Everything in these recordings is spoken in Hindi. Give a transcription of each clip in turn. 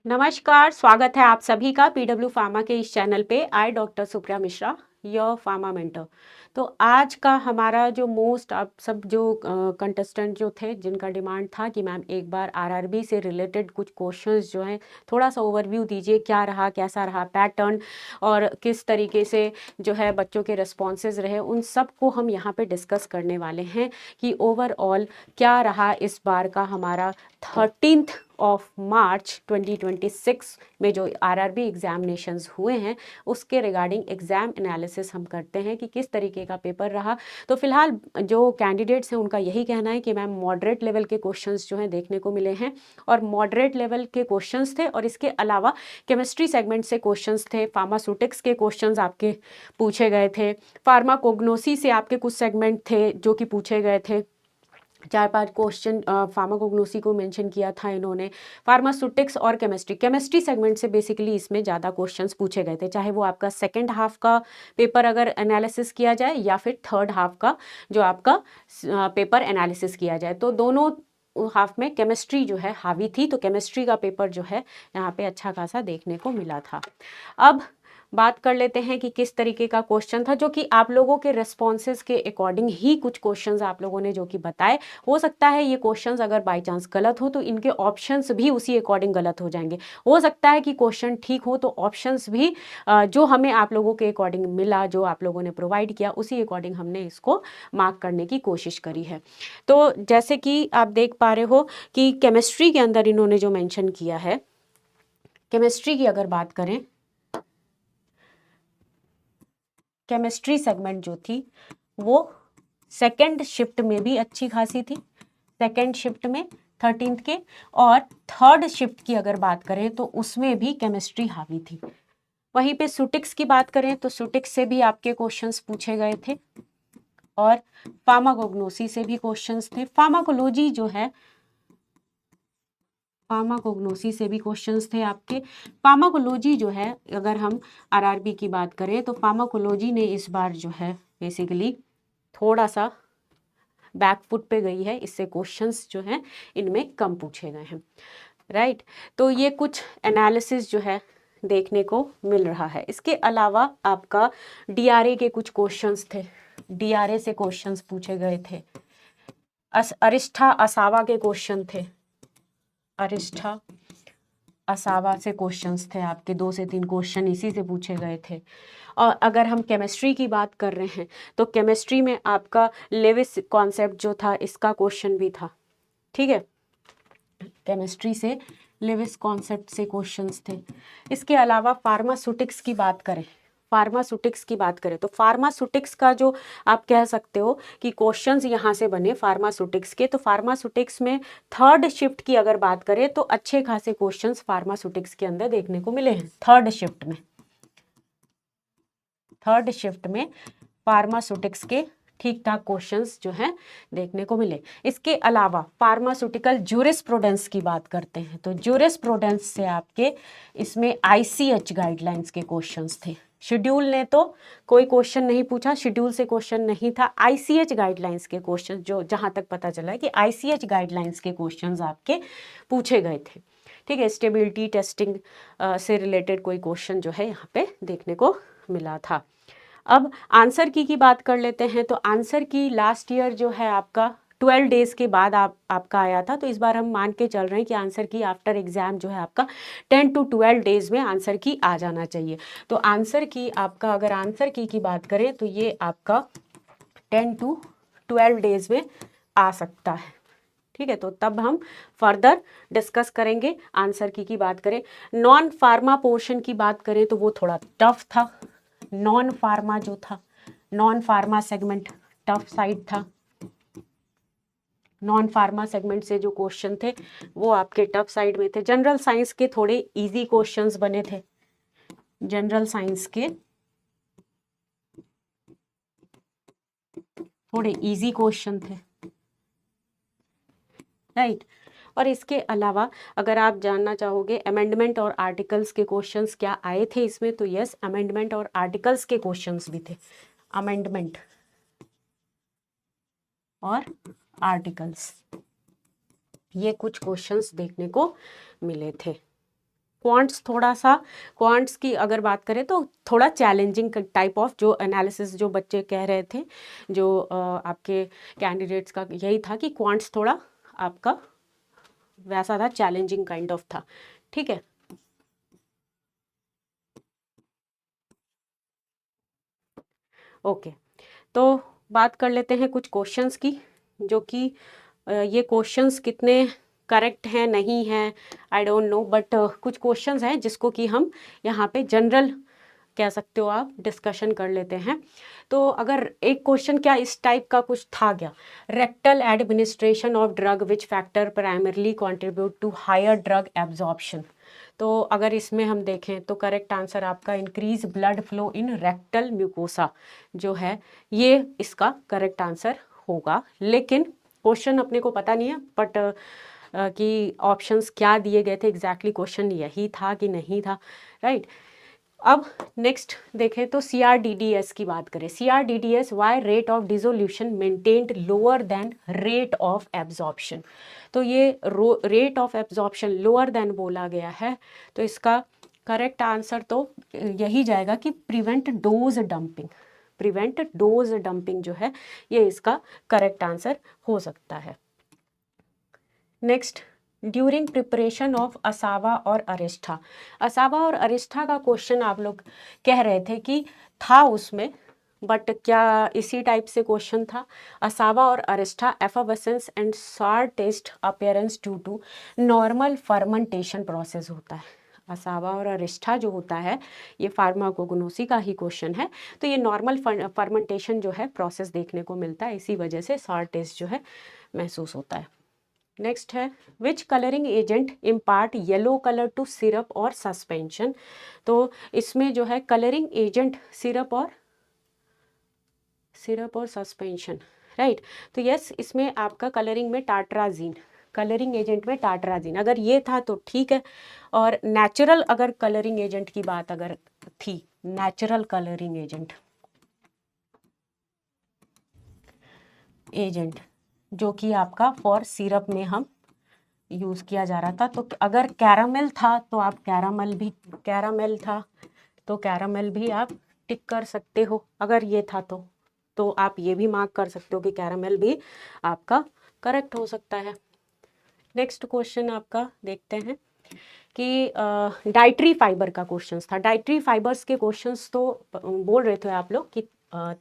नमस्कार, स्वागत है आप सभी का पीडब्ल्यू फार्मा के इस चैनल पे। I doctor Supriya Mishra, your pharma mentor. तो आज का हमारा जो मोस्ट आप सब जो कंटेस्टेंट जो थे जिनका डिमांड था कि मैम एक बार आरआरबी से रिलेटेड कुछ क्वेश्चंस जो हैं थोड़ा सा ओवरव्यू दीजिए, क्या रहा कैसा रहा पैटर्न और किस तरीके से जो है बच्चों के रिस्पॉन्सेज रहे, उन सब को हम यहाँ पे डिस्कस करने वाले हैं कि ओवरऑल क्या रहा इस बार का हमारा 13 ऑफ मार्च 2026 में जो आरआरबी एग्जामिनेशंस हुए हैं उसके रिगार्डिंग एग्जाम एनालिसिस हम करते हैं कि किस तरीके का पेपर रहा। तो फिलहाल जो कैंडिडेट्स हैं उनका यही कहना है कि मैम मॉडरेट लेवल के क्वेश्चंस जो हैं देखने को मिले हैं और मॉडरेट लेवल के क्वेश्चंस थे और इसके अलावा केमिस्ट्री सेगमेंट से क्वेश्चंस थे, फार्मास्यूटिक्स के क्वेश्चंस आपके पूछे गए थे, फार्माकोग्नोसी से आपके कुछ सेगमेंट थे जो कि पूछे गए थे। 4-5 क्वेश्चन फार्माकोग्नोसी को मेंशन किया था इन्होंने। फार्मास्यूटिक्स और केमिस्ट्री सेगमेंट से बेसिकली इसमें ज़्यादा क्वेश्चंस पूछे गए थे, चाहे वो आपका सेकंड हाफ का पेपर अगर एनालिसिस किया जाए या फिर थर्ड हाफ का जो आपका पेपर एनालिसिस किया जाए। तो दोनों हाफ में केमिस्ट्री जो है हावी थी, तो केमिस्ट्री का पेपर जो है यहाँ पे अच्छा खासा देखने को मिला था। अब बात कर लेते हैं कि किस तरीके का क्वेश्चन था, जो कि आप लोगों के रिस्पॉन्सेज के अकॉर्डिंग ही कुछ क्वेश्चंस आप लोगों ने जो कि बताए। हो सकता है ये क्वेश्चंस अगर बाय चांस गलत हो तो इनके ऑप्शंस भी उसी अकॉर्डिंग गलत हो जाएंगे। हो सकता है कि क्वेश्चन ठीक हो तो ऑप्शंस भी जो हमें आप लोगों के अकॉर्डिंग मिला, जो आप लोगों ने प्रोवाइड किया, उसी अकॉर्डिंग हमने इसको मार्क करने की कोशिश करी है। तो जैसे कि आप देख पा रहे हो कि केमिस्ट्री के अंदर इन्होंने जो मैंशन किया है, केमिस्ट्री की अगर बात करें, केमिस्ट्री सेगमेंट जो थी वो सेकंड शिफ्ट में भी अच्छी खासी थी, सेकंड शिफ्ट में 13th के, और थर्ड शिफ्ट की अगर बात करें तो उसमें भी केमिस्ट्री हावी थी। वहीं पे सुटिक्स की बात करें तो सुटिक्स से भी आपके क्वेश्चंस पूछे गए थे और फार्माकोग्नोसी से भी क्वेश्चंस थे। फार्माकोलॉजी जो है, फार्माकोग्नोसी से भी क्वेश्चंस थे आपके। फार्माकोलॉजी जो है अगर हम आरआरबी की बात करें तो फार्माकोलॉजी ने इस बार जो है बेसिकली थोड़ा सा बैकफुट पे गई है, इससे क्वेश्चंस जो हैं इनमें कम पूछे गए हैं, राइट। तो ये कुछ एनालिसिस जो है देखने को मिल रहा है। इसके अलावा आपका डीआरए के कुछ क्वेश्चंस थे, डीआरए से क्वेश्चंस पूछे गए थे। अरिष्ठा असावा के क्वेश्चन थे, अरिष्ठा असावा से क्वेश्चंस थे आपके, 2 से 3 क्वेश्चन इसी से पूछे गए थे। और अगर हम केमिस्ट्री की बात कर रहे हैं तो केमिस्ट्री में आपका लेविस कॉन्सेप्ट जो था इसका क्वेश्चन भी था, ठीक है। केमिस्ट्री से लेविस कॉन्सेप्ट से क्वेश्चंस थे। इसके अलावा फार्मास्यूटिक्स की बात करें, फार्मास्यूटिक्स की बात करें तो फार्मास्यूटिक्स का जो आप कह सकते हो कि क्वेश्चंस यहाँ से बने फार्मास्यूटिक्स के, तो फार्मास्यूटिक्स में थर्ड शिफ्ट की अगर बात करें तो अच्छे खासे क्वेश्चंस फार्मास्यूटिक्स के अंदर देखने को मिले हैं। थर्ड शिफ्ट में, थर्ड शिफ्ट में फार्मास्यूटिक्स के ठीक ठाक क्वेश्चंस जो हैं देखने को मिले। इसके अलावा फार्मास्यूटिकल ज्यूरिस्प्रूडेंस की बात करते हैं तो ज्यूरिस्प्रूडेंस से आपके इसमें आईसीएच गाइडलाइंस के क्वेश्चंस थे। शेड्यूल ने तो कोई क्वेश्चन नहीं पूछा, शेड्यूल से क्वेश्चन नहीं था, आईसीएच गाइडलाइंस के क्वेश्चन, जो जहां तक पता चला है कि आईसीएच गाइडलाइंस के क्वेश्चंस आपके पूछे गए थे, ठीक है। स्टेबिलिटी टेस्टिंग से रिलेटेड कोई क्वेश्चन जो है यहाँ पे देखने को मिला था। अब आंसर की बात कर लेते हैं तो आंसर की लास्ट ईयर जो है आपका 12 डेज के बाद आपका आया था, तो इस बार हम मान के चल रहे हैं कि आंसर की आफ्टर एग्जाम जो है आपका 10 to 12 डेज में आंसर की आ जाना चाहिए। तो आंसर की आपका अगर आंसर की बात करें तो ये आपका 10 to 12 डेज में आ सकता है, ठीक है। तो तब हम फर्दर डिस्कस करेंगे। आंसर की बात करें, नॉन फार्मा पोर्शन की बात करें तो वो थोड़ा टफ था। नॉन फार्मा जो था, non pharma segment tough side था। नॉन फार्मा सेगमेंट से जो क्वेश्चन थे वो आपके टफ साइड में थे। जनरल साइंस के थोड़े इजी क्वेश्चंस बने थे, जनरल साइंस के थोड़े इजी क्वेश्चन थे, राइट। और इसके अलावा अगर आप जानना चाहोगे अमेंडमेंट और आर्टिकल्स के क्वेश्चंस क्या आए थे इसमें, तो यस, अमेंडमेंट और आर्टिकल्स के क्वेश्चंस भी थे। अमेंडमेंट और आर्टिकल्स, ये कुछ क्वेश्चंस देखने को मिले थे। क्वांट्स थोड़ा सा, क्वांट्स की अगर बात करें तो थोड़ा चैलेंजिंग टाइप ऑफ जो एनालिसिस जो बच्चे कह रहे थे, जो आपके कैंडिडेट्स का यही था कि क्वांट्स थोड़ा आपका वैसा था, चैलेंजिंग काइंड ऑफ था। ठीक है, ओके। तो बात कर लेते हैं कुछ क्वेश्चंस की, जो कि ये क्वेश्चंस कितने करेक्ट हैं नहीं हैं आई डोंट नो, बट कुछ क्वेश्चंस हैं जिसको कि हम यहाँ पे जनरल कह सकते हो आप, डिस्कशन कर लेते हैं। तो अगर एक क्वेश्चन क्या इस टाइप का कुछ था क्या, rectal administration of drug which factor primarily contribute to higher drug absorption. तो अगर इसमें हम देखें तो करेक्ट आंसर आपका increase blood flow in rectal mucosa जो है, ये इसका करेक्ट आंसर होगा। लेकिन क्वेश्चन अपने को पता नहीं है, बट कि ऑप्शंस क्या दिए गए थे, एग्जैक्टली क्वेश्चन यही था कि नहीं था, राइट। अब नेक्स्ट देखें तो CRDDS की बात करें, CRDDS why rate of dissolution maintained lower than rate of absorption. तो ये rate of absorption lower than बोला गया है, तो इसका करेक्ट आंसर तो यही जाएगा कि prevent dose dumping, prevent dose dumping जो है ये इसका करेक्ट आंसर हो सकता है। नेक्स्ट, ड्यूरिंग प्रिपरेशन ऑफ असावा और अरिस्ठा। असावा और अरिस्ठा का क्वेश्चन आप लोग कह रहे थे कि था उसमें, बट क्या इसी टाइप से क्वेश्चन था। असावा और arishta effervescence and sour taste appearance due to normal fermentation process होता है। असावा और अरिस्ठा जो होता है ये फार्माकोग्नोसी का ही क्वेश्चन है, तो ये नॉर्मल फर्मेंटेशन जो है प्रोसेस देखने को मिलता है, इसी वजह से सार टेस्ट जो है महसूस होता है। नेक्स्ट है, which colouring agent impart yellow colour to syrup और सस्पेंशन। तो इसमें जो है कलरिंग एजेंट सिरप और सस्पेंशन, राइट। तो यस, इसमें आपका कलरिंग में टाट्राजीन, कलरिंग एजेंट में टाट्राजीन अगर ये था तो ठीक है। और नेचुरल अगर कलरिंग एजेंट की बात अगर थी, नेचुरल कलरिंग एजेंट जो कि आपका फॉर सिरप में हम यूज़ किया जा रहा था, तो अगर कैरामेल था तो आप कैरामेल था तो कैरामेल भी आप टिक कर सकते हो, अगर ये था तो आप ये भी मार्क कर सकते हो कि कैरामेल भी आपका करेक्ट हो सकता है। नेक्स्ट क्वेश्चन आपका देखते हैं कि डाइटरी फाइबर का क्वेश्चंस था। डाइटरी फाइबर्स के क्वेश्चंस तो बोल रहे थे आप लोग कि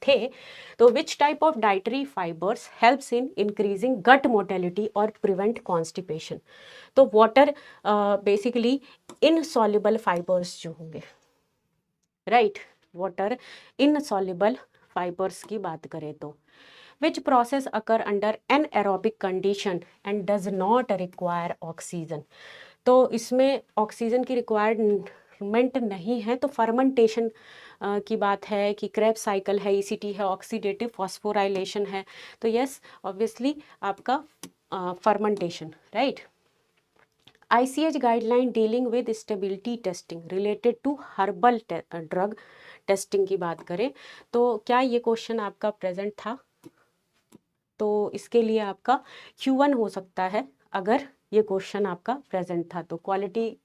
थे, तो which type of dietary fibres helps in increasing gut motility और प्रिवेंट कॉन्स्टिपेशन। तो वाटर बेसिकली इनसॉल्युबल फाइबर्स जो होंगे, राइट, वाटर इनसॉल्युबल फाइबर्स की बात करें तो which process occur under anaerobic condition and does not require oxygen. तो इसमें ऑक्सीजन की रिक्वायरमेंट नहीं है, तो फर्मेंटेशन की बात है कि क्रेब्स साइकिल है, ECT है, ऑक्सीडेटिव फॉस्फोराइलेशन है, तो यस ऑब्वियसली आपका fermentation, right. ICH guideline dealing with stability testing related to herbal drug testing की बात करें तो क्या ये क्वेश्चन आपका प्रेजेंट था, तो इसके लिए आपका Q1 हो सकता है अगर ये क्वेश्चन आपका प्रेजेंट था। तो क्वालिटी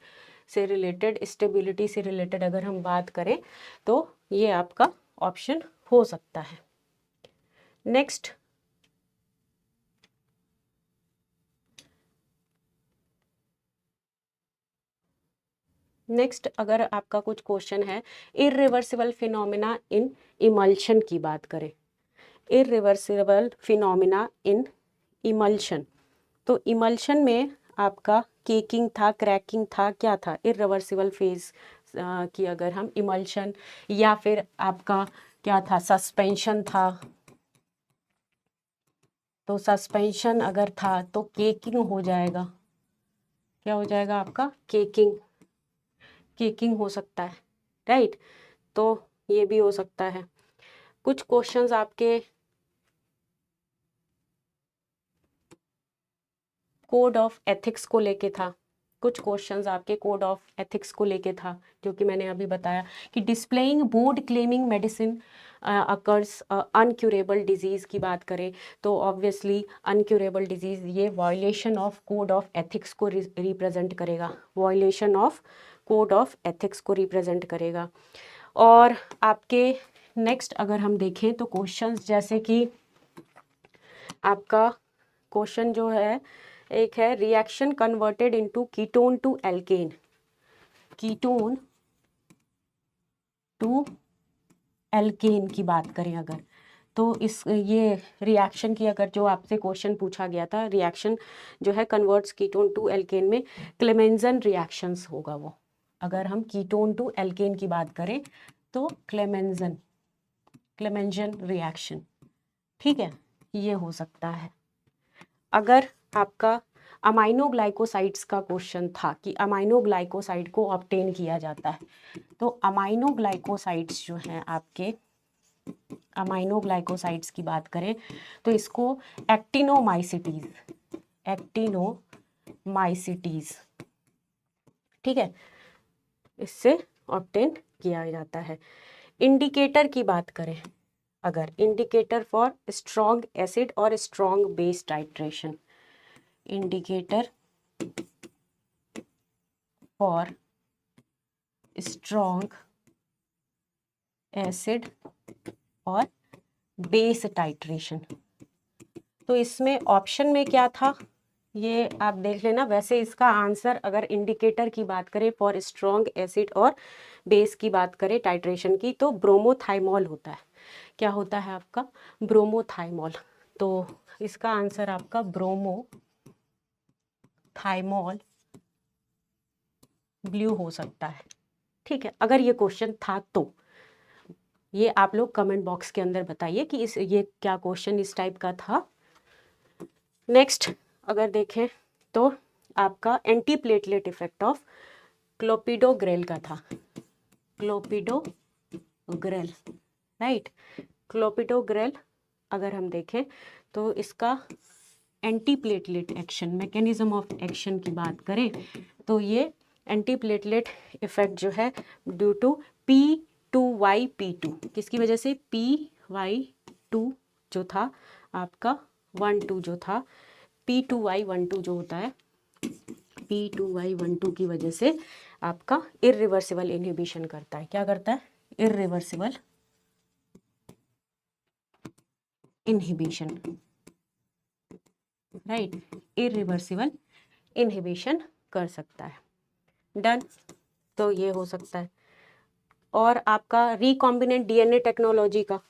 से रिलेटेड, स्टेबिलिटी से रिलेटेड अगर हम बात करें तो ये आपका ऑप्शन हो सकता है। नेक्स्ट, अगर आपका कुछ क्वेश्चन है इरिवर्सिबल फिनोमिना इन इमल्शन की बात करें, इरिवर्सिबल फिनोमिना इन इमल्शन, तो इमल्शन में आपका केकिंग था, क्रैकिंग था, क्या था, इरिवर्सिबल फेज की अगर हम इमल्शन, या फिर आपका क्या था, सस्पेंशन था। तो सस्पेंशन अगर था तो केकिंग हो जाएगा, क्या हो जाएगा आपका, केकिंग हो सकता है, राइट। तो ये भी हो सकता है। कुछ क्वेश्चंस आपके कोड ऑफ एथिक्स को लेके था, कुछ क्वेश्चंस आपके कोड ऑफ एथिक्स को लेके था, जो कि मैंने अभी बताया कि displaying board claiming medicine occurs uncurable disease की बात करें तो ऑब्वियसली अनक्यूरेबल डिजीज़ ये violation of code of ethics को रिप्रेजेंट करेगा, violation of code of ethics को रिप्रेजेंट करेगा। और आपके नेक्स्ट अगर हम देखें तो क्वेश्चंस जैसे कि आपका क्वेश्चन जो है एक है reaction converted into ketone to alkane, ketone to alkane की बात करें अगर तो इस ये रिएक्शन की अगर जो आपसे क्वेश्चन पूछा गया था, रिएक्शन जो है कन्वर्ट्स कीटोन टू एल्केन में क्लेमेंजन रिएक्शंस होगा वो। अगर हम कीटोन टू एल्केन की बात करें तो क्लेमेंजन रिएक्शन, ठीक है, ये हो सकता है। अगर आपका अमाइनोग्लाइकोसाइड्स का क्वेश्चन था कि अमाइनोग्लाइकोसाइड को ऑब्टेन किया जाता है, तो अमाइनोग्लाइकोसाइड्स जो हैं आपके, अमाइनोग्लाइकोसाइड्स की बात करें तो इसको एक्टिनोमाइसिटीज, ठीक है, इससे ऑब्टेन किया जाता है। इंडिकेटर की बात करें अगर, इंडिकेटर फॉर स्ट्रॉन्ग एसिड और strong base titration, indicator for strong acid और बेस टाइट्रेशन, तो इसमें ऑप्शन में क्या था ये आप देख लेना। वैसे इसका आंसर अगर इंडिकेटर की बात करें फॉर स्ट्रॉन्ग एसिड और बेस की बात करें टाइट्रेशन की तो ब्रोमोथाइमॉल होता है। क्या होता है आपका? ब्रोमोथाइमॉल। तो इसका आंसर आपका ब्रोमोथाइमॉल ब्लू हो सकता है, ठीक है, अगर ये क्वेश्चन था तो। ये आप लोग कमेंट बॉक्स के अंदर बताइए कि ये क्या क्वेश्चन इस टाइप का था। नेक्स्ट अगर देखें तो आपका anti platelet effect of clopidogrel का था, क्लोपिडोग्रेल, राइट। क्लोपिडोग्रेल अगर हम देखें तो इसका anti platelet action, mechanism of action की बात करें तो ये एंटी प्लेटलेट इफेक्ट जो है ड्यू टू P2YP2, किसकी वजह से? PY2 जो था आपका 12 जो था, P2Y12 जो होता है, P2Y12 की वजह से आपका इरिवर्सिबल इनहिबिशन करता है। क्या करता है? Irreversible inhibition, right, irreversible inhibition कर सकता है। डन, तो ये हो सकता है। और आपका रिकॉम्बिनेंट डीएनए टेक्नोलॉजी का,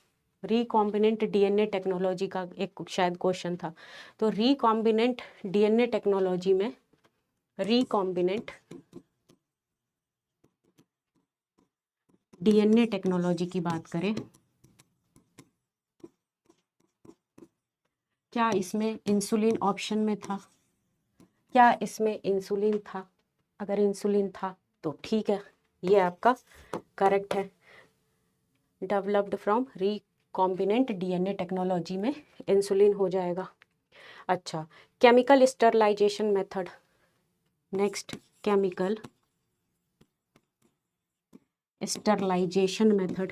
रिकॉम्बिनेंट डीएनए टेक्नोलॉजी का एक शायद क्वेश्चन था। तो रिकॉम्बिनेंट डीएनए टेक्नोलॉजी में, रिकॉम्बिनेंट डीएनए टेक्नोलॉजी की बात करें, क्या इसमें इंसुलिन ऑप्शन में था? क्या इसमें इंसुलिन था? अगर इंसुलिन था तो ठीक है, ये आपका करेक्ट है। Developed from recombinant DNA technology में इंसुलिन हो जाएगा। अच्छा, chemical sterilisation method, next chemical sterilisation method,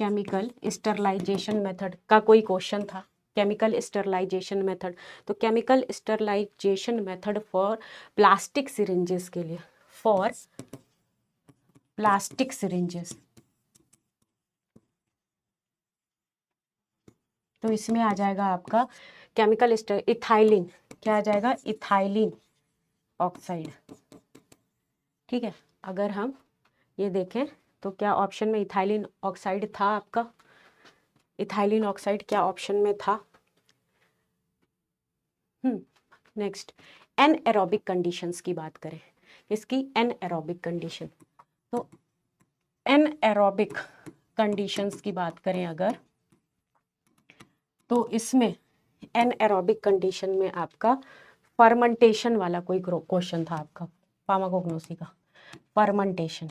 chemical sterilisation method का कोई क्वेश्चन था, केमिकल स्टरलाइजेशन मेथड। तो chemical sterilisation method for plastic syringes के लिए, फॉर प्लास्टिक सिरिंजेस, तो इसमें आ जाएगा आपका केमिकल इथाइलिन, क्या आ जाएगा? इथाइलिन ऑक्साइड, ठीक है। अगर हम ये देखें तो क्या ऑप्शन में इथाइलिन ऑक्साइड था आपका? इथाइलिन ऑक्साइड क्या ऑप्शन में था? नेक्स्ट एनएरोबिक कंडीशंस की बात करें, इसकी एनएरोबिक कंडीशन, तो एनएरोबिक कंडीशंस की बात करें अगर तो इसमें एनएरोबिक कंडीशन में आपका फर्मेंटेशन वाला कोई क्वेश्चन था आपका, फार्माकोग्नोसी का, फर्मेंटेशन,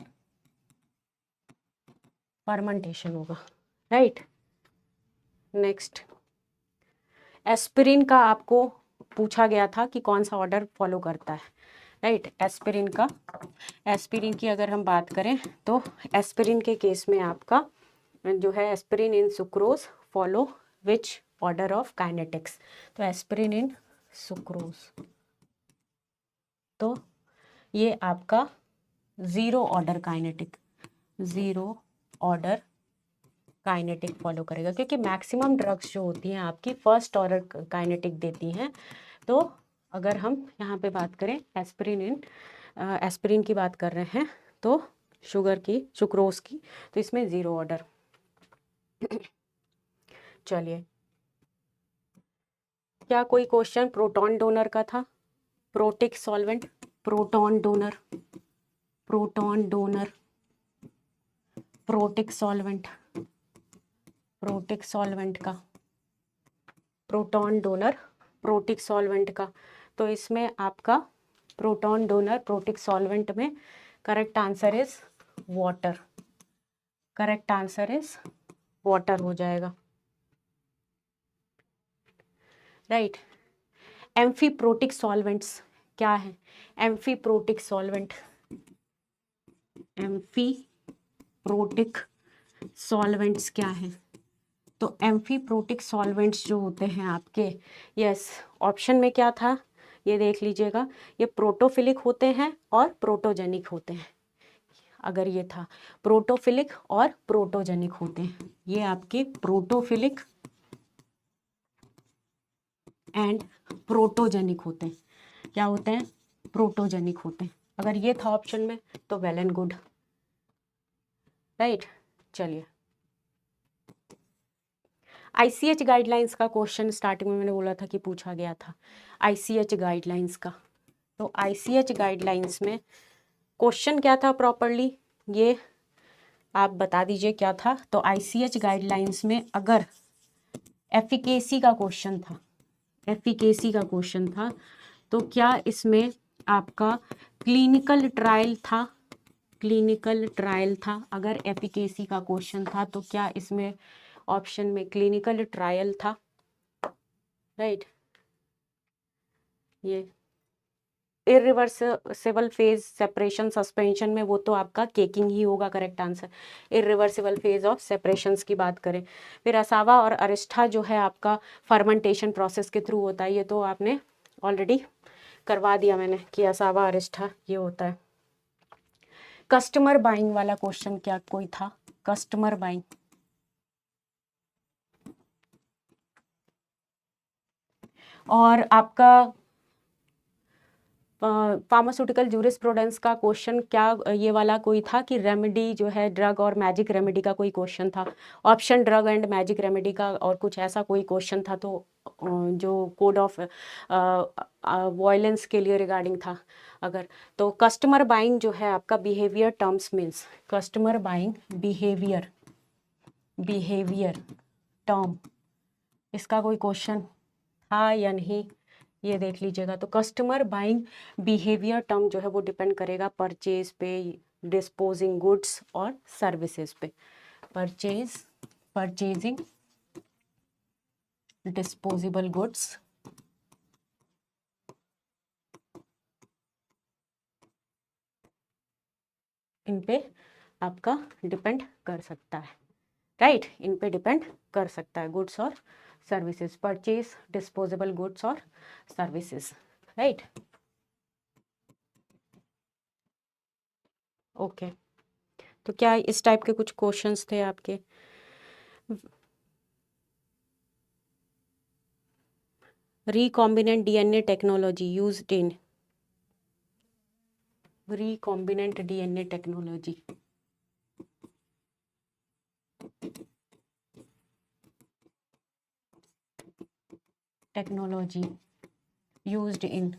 फर्मेंटेशन होगा, राइट। नेक्स्ट एस्पिरिन का आपको पूछा गया था कि कौन सा ऑर्डर फॉलो करता है, राइट। एस्पिरिन की अगर हम बात करें तो एस्पिरिन के केस में आपका जो है aspirin in sucrose follow which order of kinetics. तो एस्पिरिन इन सुक्रोज, तो ये आपका ज़ीरो ऑर्डर काइनेटिक फॉलो करेगा, क्योंकि मैक्सिमम ड्रग्स जो होती हैं आपकी फर्स्ट ऑर्डर काइनेटिक देती हैं। तो अगर हम यहाँ पे बात करें एस्पिरिन की बात कर रहे हैं तो सुक्रोज की, तो इसमें ज़ीरो ऑर्डर। चलिए, क्या कोई क्वेश्चन प्रोटॉन डोनर का था? Protic solvent, proton donor, protic solvent का, प्रोटॉन डोनर प्रोटिक सॉल्वेंट का। तो इसमें आपका प्रोटॉन डोनर प्रोटिक सॉल्वेंट में करेक्ट आंसर इज वाटर, हो जाएगा, राइट। एम्फीप्रोटिक सॉल्वेंट्स क्या है? एम्फीप्रोटिक सॉल्वेंट्स क्या है? तो एम्फीप्रोटिक सॉल्वेंट्स जो होते हैं आपके, यस, ऑप्शन में क्या था ये देख लीजिएगा, ये प्रोटोफिलिक होते हैं और प्रोटोजेनिक होते हैं। अगर ये था प्रोटोफिलिक और प्रोटोजेनिक होते हैं, ये आपके प्रोटोफिलिक एंड प्रोटोजेनिक होते हैं। क्या होते हैं? प्रोटोजेनिक होते हैं। अगर ये था ऑप्शन में तो वेल एंड गुड, राइट। चलिए, ICH गाइडलाइंस का क्वेश्चन स्टार्टिंग में मैंने बोला था कि पूछा गया था, ICH गाइडलाइंस का। तो ICH गाइडलाइंस में क्वेश्चन क्या था प्रॉपरली, ये आप बता दीजिए क्या था। तो ICH गाइडलाइंस में अगर एफिकेसी का क्वेश्चन था, तो क्या इसमें आपका क्लिनिकल ट्रायल था? अगर एफिकेसी का क्वेश्चन था तो क्या इसमें ऑप्शन में क्लिनिकल ट्रायल था, राइट। ये इरिवर्सिबल फेज सेपरेशन सस्पेंशन में वो तो आपका केकिंग ही होगा correct answer. Irreversible phase of separations की बात करें, फिर असावा और अरिस्टा जो है आपका फर्मेंटेशन प्रोसेस के थ्रू होता है, ये तो आपने ऑलरेडी करवा दिया मैंने कि असावा अरिस्टा ये होता है। कस्टमर बाइंग वाला क्वेश्चन क्या कोई था? कस्टमर बाइंग, और आपका फार्मास्यूटिकल जूरिस्प्रूडेंस का क्वेश्चन क्या ये वाला कोई था कि रेमेडी जो है ड्रग और मैजिक रेमेडी का कोई क्वेश्चन था? Option drug and magic remedy का और कुछ ऐसा कोई क्वेश्चन था, तो जो कोड ऑफ वॉयलेंस के लिए रिगार्डिंग था अगर, तो कस्टमर बाइंग जो है आपका behaviour terms means customer buying behaviour term, इसका कोई क्वेश्चन था या नहीं ये देख लीजिएगा। तो कस्टमर बाइंग बिहेवियर टर्म जो है वो डिपेंड करेगा परचेज पे, डिस्पोजिंग गुड्स और सर्विसेज पे। परचेजिंग डिस्पोजेबल गुड्स, इन पे आपका डिपेंड कर सकता है, राइट। इन पे डिपेंड कर सकता है गुड्स और सर्विसेज, परचेज डिस्पोजेबल गुड्स और सर्विसेज, राइट। ओके, तो क्या इस टाइप के कुछ क्वेश्चंस थे आपके? recombinant DNA technology used in recombinant DNA technology used in,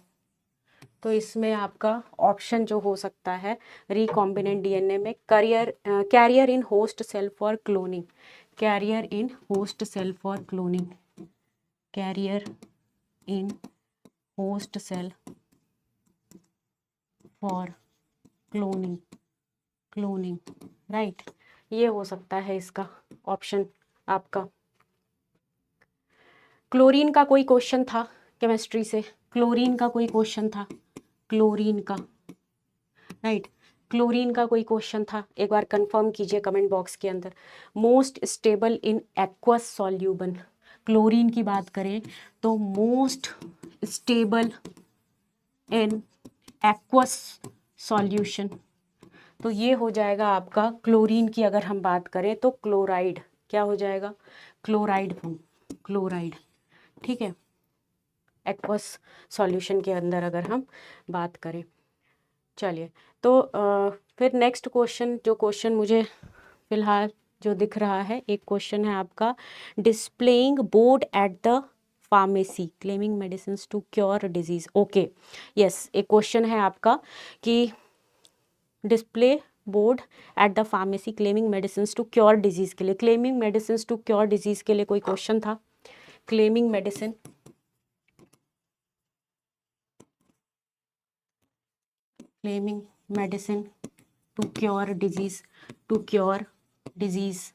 तो इसमें आपका ऑप्शन जो हो सकता है रिकॉम्बिनेंट डीएनए में carrier in host cell for cloning, carrier in host cell for cloning, carrier in host cell for cloning, right. ये हो सकता है इसका ऑप्शन आपका। क्लोरीन का कोई क्वेश्चन था केमिस्ट्री से, क्लोरीन का कोई क्वेश्चन था, क्लोरीन का, राइट, क्लोरीन का कोई क्वेश्चन था, एक बार कंफर्म कीजिए कमेंट बॉक्स के अंदर। Most stable in aqueous soluble, chlorine की बात करें तो most stable in aqueous solution, तो ये हो जाएगा आपका क्लोरीन की अगर हम बात करें तो क्लोराइड, क्या हो जाएगा, क्लोराइड फॉर्म, क्लोराइड, ठीक है, एक्वस सॉल्यूशन के अंदर अगर हम बात करें। चलिए, तो फिर नेक्स्ट क्वेश्चन, जो क्वेश्चन मुझे फिलहाल जो दिख रहा है, एक क्वेश्चन है आपका, displaying board at the pharmacy claiming medicine to cure disease. Okay, yes, एक क्वेश्चन है आपका कि display board at the pharmacy claiming medicine to cure disease के लिए, claiming medicine to cure disease के लिए कोई क्वेश्चन था, claiming medicine, claiming medicine to cure disease, to cure disease,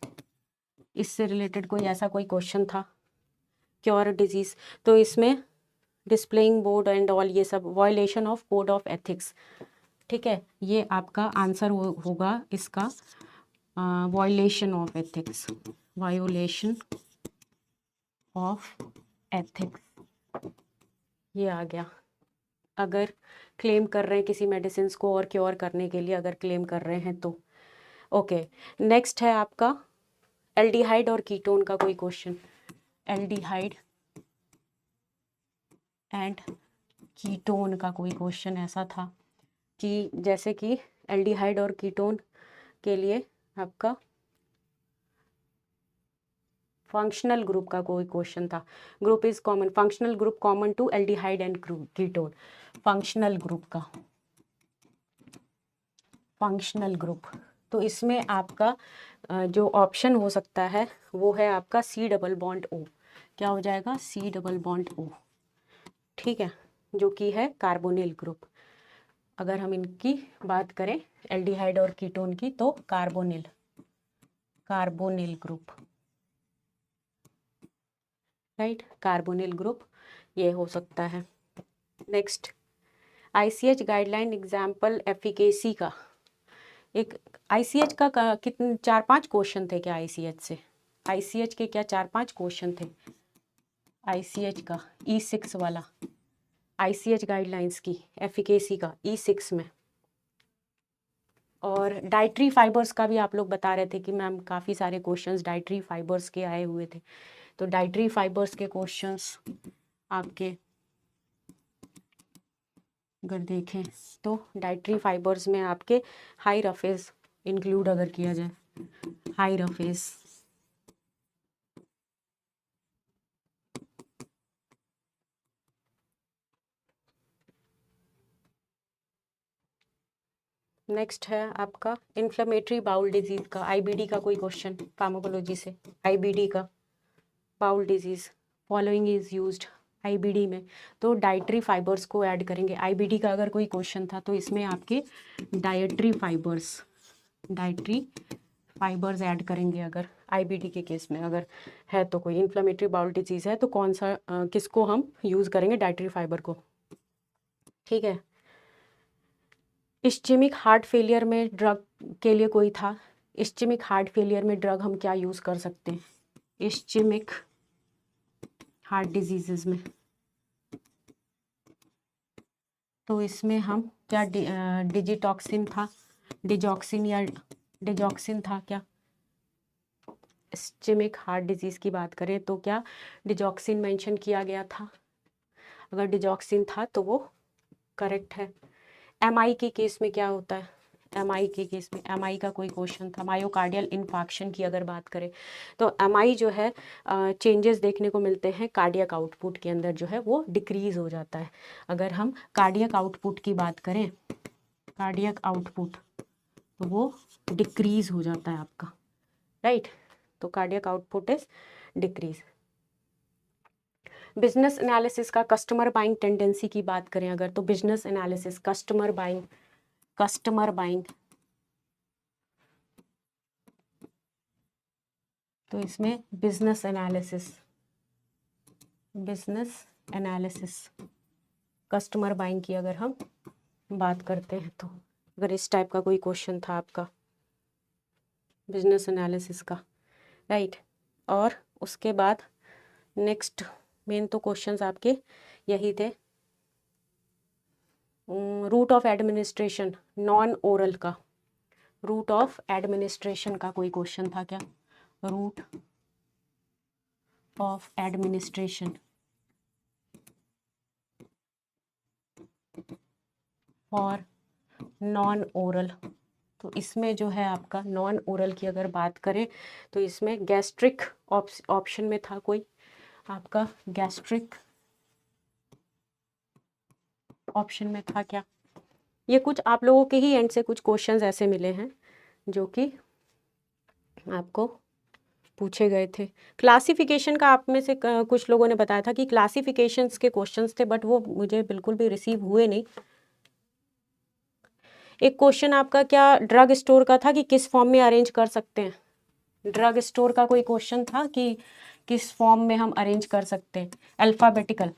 इससे रिलेटेड कोई ऐसा कोई क्वेश्चन था, क्योर डिजीज, तो इसमें डिस्प्लेइंग बोर्ड एंड ऑल ये सब violation of code of ethics, ठीक है, ये आपका आंसर होगा इसका, violation of ethics, violation of ethics, ये आ गया। अगर क्लेम कर रहे हैं किसी मेडिसिन को और क्योर करने के लिए अगर क्लेम कर रहे हैं तो, ओके। नेक्स्ट है आपका एल्डिहाइड और कीटोन का कोई क्वेश्चन, एल्डिहाइड एंड कीटोन का कोई क्वेश्चन ऐसा था कि जैसे कि एल्डिहाइड और कीटोन के लिए आपका फंक्शनल ग्रुप का कोई क्वेश्चन था, group is common, functional group common to aldehyde and ketone, functional group का, फंक्शनल ग्रुप, तो इसमें आपका जो ऑप्शन हो सकता है वो है आपका सी डबल बॉन्ड ओ, क्या हो जाएगा, सी डबल बॉन्ड ओ, ठीक है, जो कि है कार्बोनिल ग्रुप। अगर हम इनकी बात करें एल्डिहाइड और कीटोन की तो carbonyl, carbonyl group, right, carbonyl group ये हो सकता है। Next, ICH guideline example efficacy का, एक आईसीएच का कितने 4-5 क्वेश्चन थे क्या आईसीएच से, आईसीएच के क्या 4-5 क्वेश्चन थे आईसीएच का, E6 वाला, आईसीएच गाइडलाइंस की एफिकेसी का E6 में। और डाइटरी फाइबर्स का भी आप लोग बता रहे थे कि मैम काफ़ी सारे क्वेश्चंस डाइटरी फाइबर्स के आए हुए थे, तो डाइटरी फाइबर्स के क्वेश्चंस आपके अगर देखें तो डाइटरी फाइबर्स में आपके हाई रफेज इंक्लूड अगर किया जाए, हाई रफेज, नेक्स्ट है आपका इन्फ्लेमेटरी बाउल डिजीज का, आईबीडी का कोई क्वेश्चन फार्माकोलॉजी से, आईबीडी का bowel disease, following is used IBD में, तो डाइटरी फाइबर्स को ऐड करेंगे, आईबीडी का अगर कोई क्वेश्चन था तो इसमें आपके dietary fibres, dietary fibres add करेंगे अगर आईबीडी के केस में अगर है तो, कोई इन्फ्लेमेटरी बाउल डिजीज है तो कौन सा किसको हम यूज़ करेंगे, डाइटरी फाइबर को, ठीक है। इस्चेमिक हार्ट फेलियर में ड्रग के लिए कोई था, इस्चेमिक हार्ट फेलियर में ड्रग हम क्या यूज़ कर सकते हैं, इस्चेमिक हार्ट डिजीजेस में, तो इसमें हम क्या डिजिटॉक्सिन था, डिजॉक्सिन या डिजॉक्सिन था क्या, इस्चेमिक हार्ट डिजीज़ की बात करें तो क्या डिजॉक्सिन मेंशन किया गया था, अगर डिजॉक्सिन था तो वो करेक्ट है। एमआई के केस में क्या होता है, एमआई के केस में, एमआई का कोई क्वेश्चन था, मायोकार्डियल इन्फार्क्शन की अगर बात करें तो एमआई जो है चेंजेस देखने को मिलते हैं कार्डियक आउटपुट के अंदर जो है वो डिक्रीज हो जाता है, अगर हम कार्डियक आउटपुट की बात करें, कार्डियक आउटपुट तो वो डिक्रीज हो जाता है आपका, राइट, तो cardiac output is decrease. Business analysis का कस्टमर बाइंग टेंडेंसी की बात करें अगर तो business analysis customer buying, customer buying, तो इसमें business analysis, business analysis, customer buying की अगर हम बात करते हैं तो अगर इस टाइप का कोई क्वेश्चन था आपका बिजनेस एनालिसिस का, राइट। और उसके बाद नेक्स्ट मेन तो क्वेश्चंस आपके यही थे। Route of administration, non oral का रूट ऑफ एडमिनिस्ट्रेशन का कोई क्वेश्चन था क्या? Route of administration for non oral, तो इसमें जो है आपका नॉन ओरल की अगर बात करें तो इसमें गैस्ट्रिक ऑप्शन में था कोई आपका, गैस्ट्रिक ऑप्शन में था क्या? ये कुछ आप लोगों के ही एंड से कुछ क्वेश्चंस ऐसे मिले हैं जो कि आपको पूछे गए थे। क्लासिफिकेशन का आप में से कुछ लोगों ने बताया था कि क्लासिफिकेशंस के क्वेश्चंस थे, बट वो मुझे बिल्कुल भी रिसीव हुए नहीं। एक क्वेश्चन आपका क्या ड्रग स्टोर का था कि किस फॉर्म में अरेंज कर सकते हैं? ड्रग स्टोर का कोई क्वेश्चन था कि किस फॉर्म में हम अरेंज कर सकते हैं? अल्फ़ाबेटिकल,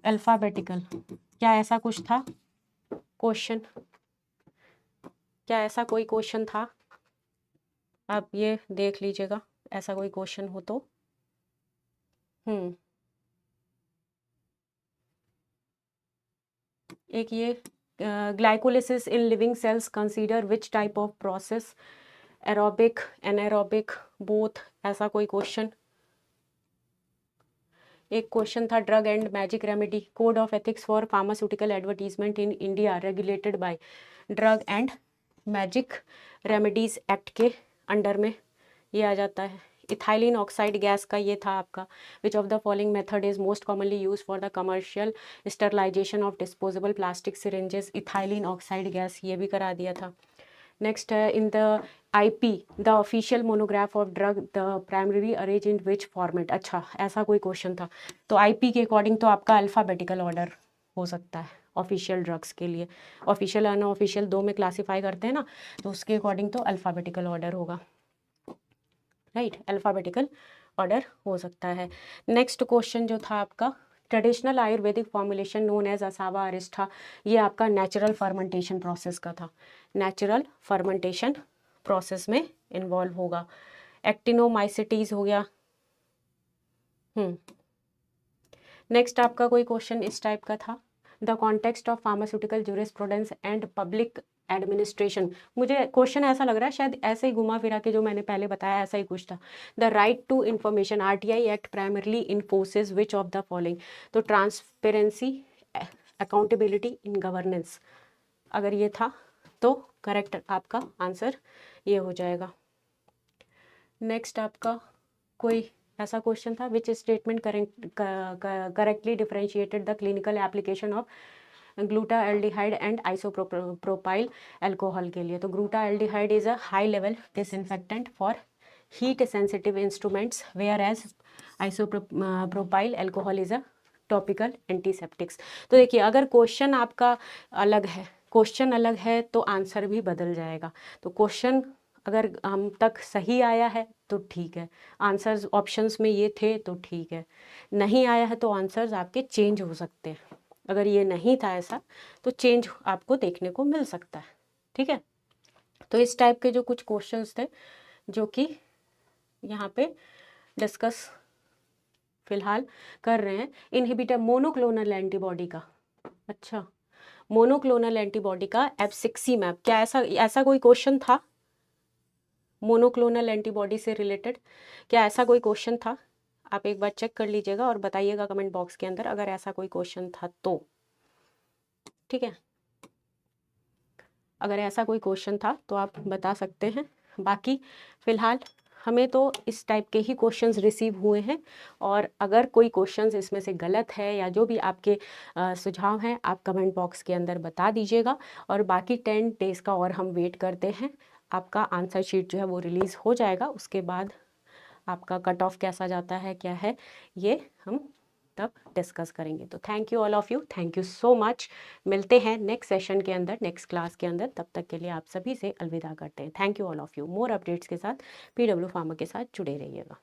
अल्फ़ाबेटिकल, क्या ऐसा कुछ था क्वेश्चन? क्या ऐसा कोई क्वेश्चन था? आप ये देख लीजिएगा, ऐसा कोई क्वेश्चन हो तो। एक ये glycolysis in living cells consider which type of process, aerobic, anaerobic, both, ऐसा कोई क्वेश्चन। एक क्वेश्चन था drug and magic remedy, code of ethics for pharmaceutical advertisement in India regulated by, drug and magic remedies act के अंडर में ये आ जाता है। इथाइलिन ऑक्साइड गैस का ये था आपका, which of the following method is most commonly use for the commercial sterilisation of disposable plastic syringes, ethylene oxide gas, ये भी करा दिया था। नेक्स्ट है in the IP the official monograph of drug the primary arrange in which format, अच्छा ऐसा कोई क्वेश्चन था। तो IP के अकॉर्डिंग तो आपका अल्फ़ाबेटिकल ऑर्डर हो सकता है ऑफिशियल ड्रग्स के लिए। ऑफिशियल अनऑफिशियल दो में क्लासीफाई करते हैं ना, तो उसके अकॉर्डिंग तो अल्फ़ाबेटिकल ऑर्डर होगा, राइट, अल्फ़ाबेटिकल ऑर्डर हो सकता है। नेक्स्ट क्वेश्चन जो था आपका traditional Ayurvedic formulation known as asava arishta, ये आपका नेचुरल फर्मेंटेशन प्रोसेस का था, नेचुरल फर्मेंटेशन प्रोसेस में इन्वॉल्व होगा। एक्टिनोमाइसिटीज हो गया। नेक्स्ट आपका कोई क्वेश्चन इस टाइप का था, the context of pharmaceutical jurisprudence and public administration, मुझे क्वेश्चन ऐसा लग रहा है शायद ऐसे ही घुमा फिरा के जो मैंने पहले बताया ऐसा ही कुछ था। The right to information, RTI act primarily enforces which of the following, तो ट्रांसपेरेंसी, अकाउंटेबिलिटी इन गवर्नेंस, अगर ये था तो करेक्ट आपका आंसर ये हो जाएगा। नेक्स्ट आपका कोई ऐसा क्वेश्चन था which statement correctly differentiated the clinical application of glutaraldehyde and isopropyl alcohol के लिए, तो glutaraldehyde is a high level disinfectant for heat sensitive instruments whereas isopropyl alcohol is a topical antiseptics. तो देखिए अगर क्वेश्चन आपका अलग है, क्वेश्चन अलग है तो आंसर भी बदल जाएगा। तो क्वेश्चन अगर हम तक सही आया है तो ठीक है, आंसर्स ऑप्शंस में ये थे तो ठीक है, नहीं आया है तो आंसर्स आपके चेंज हो सकते हैं। अगर ये नहीं था ऐसा तो चेंज आपको देखने को मिल सकता है, ठीक है। तो इस टाइप के जो कुछ क्वेश्चंस थे जो कि यहाँ पे डिस्कस फिलहाल कर रहे हैं। इनहिबिटर मोनोक्लोनल एंटीबॉडी का, अच्छा मोनोक्लोनल एंटीबॉडी का एब्सिक्सिमैब, क्या ऐसा कोई क्वेश्चन था मोनोक्लोनल एंटीबॉडी से रिलेटेड? क्या ऐसा कोई क्वेश्चन था? आप एक बार चेक कर लीजिएगा और बताइएगा कमेंट बॉक्स के अंदर अगर ऐसा कोई क्वेश्चन था तो, ठीक है। अगर ऐसा कोई क्वेश्चन था तो आप बता सकते हैं। बाकी फ़िलहाल हमें तो इस टाइप के ही क्वेश्चंस रिसीव हुए हैं, और अगर कोई क्वेश्चंस इसमें से गलत है या जो भी आपके सुझाव हैं आप कमेंट बॉक्स के अंदर बता दीजिएगा। और बाकी 10 डेज़ का और हम वेट करते हैं, आपका आंसर शीट जो है वो रिलीज़ हो जाएगा, उसके बाद आपका कट ऑफ कैसा जाता है क्या है ये हम तब डिस्कस करेंगे। तो thank you all of you, thank you so much. मिलते हैं नेक्स्ट सेशन के अंदर, नेक्स्ट क्लास के अंदर, तब तक के लिए आप सभी से अलविदा करते हैं। Thank you all of you. More updates के साथ PW फार्मा के साथ जुड़े रहिएगा।